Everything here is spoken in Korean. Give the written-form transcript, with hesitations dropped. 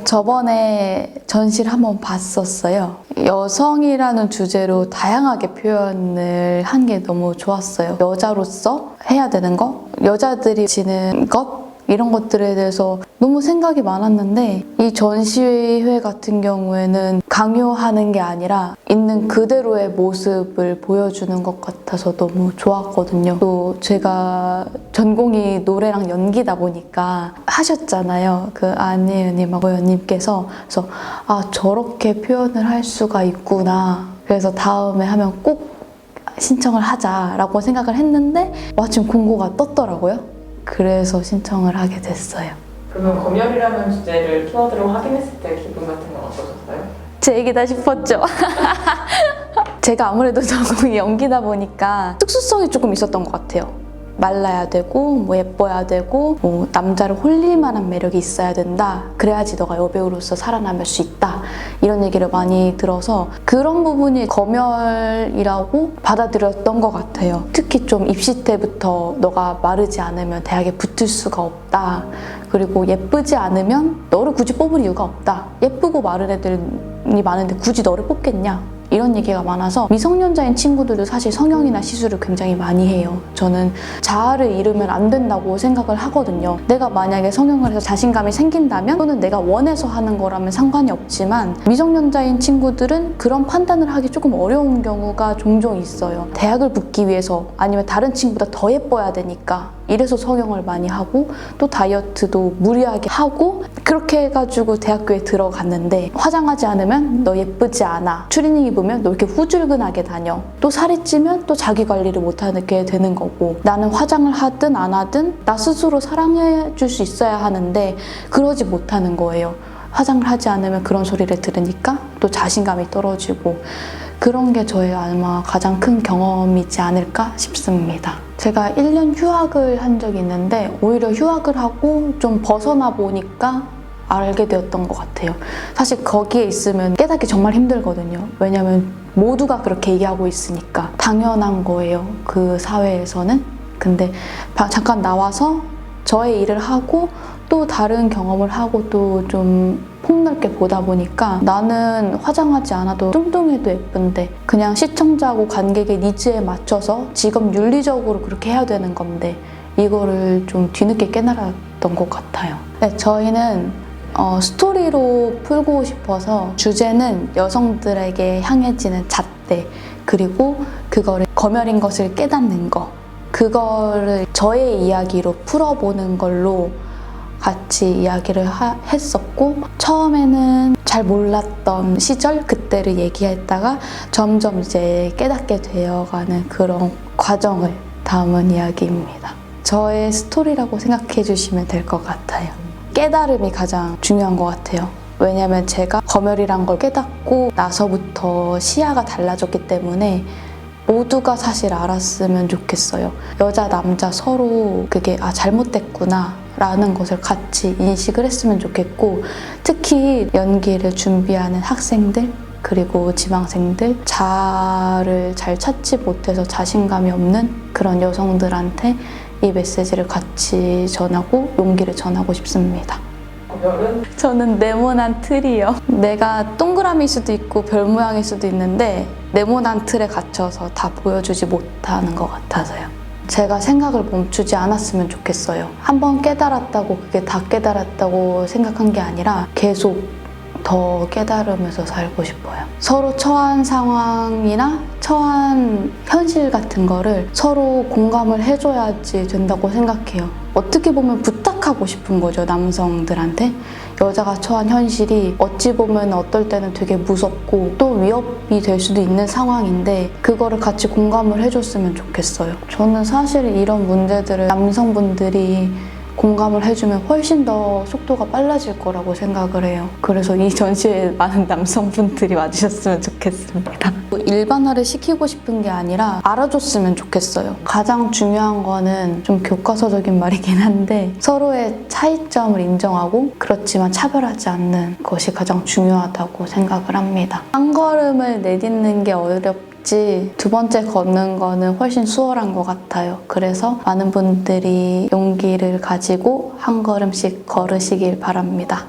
저번에 전시를 한번 봤었어요. 여성이라는 주제로 다양하게 표현을 한 게 너무 좋았어요. 여자로서 해야 되는 거, 여자들이 지는 것, 이런 것들에 대해서 너무 생각이 많았는데 이 전시회 같은 경우에는 강요하는 게 아니라 있는 그대로의 모습을 보여주는 것 같아서 너무 좋았거든요. 또 제가 전공이 노래랑 연기다 보니까 하셨잖아요. 그 안예은님하고 연님께서. 그래서 저렇게 표현을 할 수가 있구나. 그래서 다음에 하면 꼭 신청을 하자라고 생각을 했는데 마침 공고가 떴더라고요. 그래서 신청을 하게 됐어요. 그러면 검열이라는 주제를 키워드로 확인했을 때 기분 같은 건 어떠셨어요? 제 얘기다 싶었죠. 제가 아무래도 전공이 연기다 보니까 특수성이 조금 있었던 것 같아요. 말라야 되고 예뻐야 되고 남자를 홀릴 만한 매력이 있어야 된다. 그래야지 너가 여배우로서 살아남을 수 있다. 이런 얘기를 많이 들어서 그런 부분이 검열이라고 받아들였던 것 같아요. 특히 좀 입시 때부터 너가 마르지 않으면 대학에 붙을 수가 없다. 그리고 예쁘지 않으면 너를 굳이 뽑을 이유가 없다. 예쁘고 마른 애들이 많은데 굳이 너를 뽑겠냐? 이런 얘기가 많아서 미성년자인 친구들도 사실 성형이나 시술을 굉장히 많이 해요. 저는 자아를 잃으면 안 된다고 생각을 하거든요. 내가 만약에 성형을 해서 자신감이 생긴다면 또는 내가 원해서 하는 거라면 상관이 없지만 미성년자인 친구들은 그런 판단을 하기 조금 어려운 경우가 종종 있어요. 대학을 붙기 위해서 아니면 다른 친구보다 더 예뻐야 되니까 이래서 성형을 많이 하고 또 다이어트도 무리하게 하고 그렇게 해가지고 대학교에 들어갔는데 화장하지 않으면 너 예쁘지 않아. 추리닝 입으면 너 이렇게 후줄근하게 다녀. 또 살이 찌면 또 자기 관리를 못하게 되는 거고 나는 화장을 하든 안 하든 나 스스로 사랑해 줄 수 있어야 하는데 그러지 못하는 거예요. 화장을 하지 않으면 그런 소리를 들으니까 또 자신감이 떨어지고 그런 게 저의 아마 가장 큰 경험이지 않을까 싶습니다. 제가 1년 휴학을 한 적이 있는데 오히려 휴학을 하고 좀 벗어나 보니까 알게 되었던 것 같아요. 사실 거기에 있으면 깨닫기 정말 힘들거든요. 왜냐면 모두가 그렇게 얘기하고 있으니까 당연한 거예요. 그 사회에서는. 근데 잠깐 나와서 저의 일을 하고 또 다른 경험을 하고 또 좀 폭넓게 보다 보니까 나는 화장하지 않아도 뚱뚱해도 예쁜데 그냥 시청자하고 관객의 니즈에 맞춰서 직업 윤리적으로 그렇게 해야 되는 건데 이거를 좀 뒤늦게 깨달았던 것 같아요. 네, 저희는 스토리로 풀고 싶어서 주제는 여성들에게 향해지는 잣대 그리고 그거를 검열인 것을 깨닫는 거 그거를 저의 이야기로 풀어보는 걸로 같이 이야기를 했었고 처음에는 잘 몰랐던 시절 그때를 얘기했다가 점점 이제 깨닫게 되어가는 그런 과정을 담은 이야기입니다. 저의 스토리라고 생각해 주시면 될 것 같아요. 깨달음이 가장 중요한 것 같아요. 왜냐면 제가 검열이란 걸 깨닫고 나서부터 시야가 달라졌기 때문에 모두가 사실 알았으면 좋겠어요. 여자, 남자 서로 그게 잘못됐구나 라는 것을 같이 인식을 했으면 좋겠고 특히 연기를 준비하는 학생들 그리고 지망생들 자아를 잘 찾지 못해서 자신감이 없는 그런 여성들한테 이 메시지를 같이 전하고 용기를 전하고 싶습니다. 검열은? 저는 네모난 틀이요. 내가 동그라미일 수도 있고 별 모양일 수도 있는데 네모난 틀에 갇혀서 다 보여주지 못하는 것 같아서요. 제가 생각을 멈추지 않았으면 좋겠어요. 한번 깨달았다고 그게 다 깨달았다고 생각한 게 아니라 계속 더 깨달으면서 살고 싶어요. 서로 처한 상황이나 처한 현실 같은 거를 서로 공감을 해줘야지 된다고 생각해요. 어떻게 보면 부탁하고 싶은 거죠, 남성들한테. 여자가 처한 현실이 어찌 보면 어떨 때는 되게 무섭고 또 위협이 될 수도 있는 상황인데 그거를 같이 공감을 해줬으면 좋겠어요. 저는 사실 이런 문제들을 남성분들이 공감을 해주면 훨씬 더 속도가 빨라질 거라고 생각을 해요. 그래서 이 전시회에 많은 남성분들이 와주셨으면 좋겠습니다. 일반화를 시키고 싶은 게 아니라 알아줬으면 좋겠어요. 가장 중요한 거는 좀 교과서적인 말이긴 한데 서로의 차이점을 인정하고 그렇지만 차별하지 않는 것이 가장 중요하다고 생각을 합니다. 한 걸음을 내딛는 게 어렵지 두 번째 걷는 거는 훨씬 수월한 것 같아요. 그래서 많은 분들이 용기를 가지고 한 걸음씩 걸으시길 바랍니다.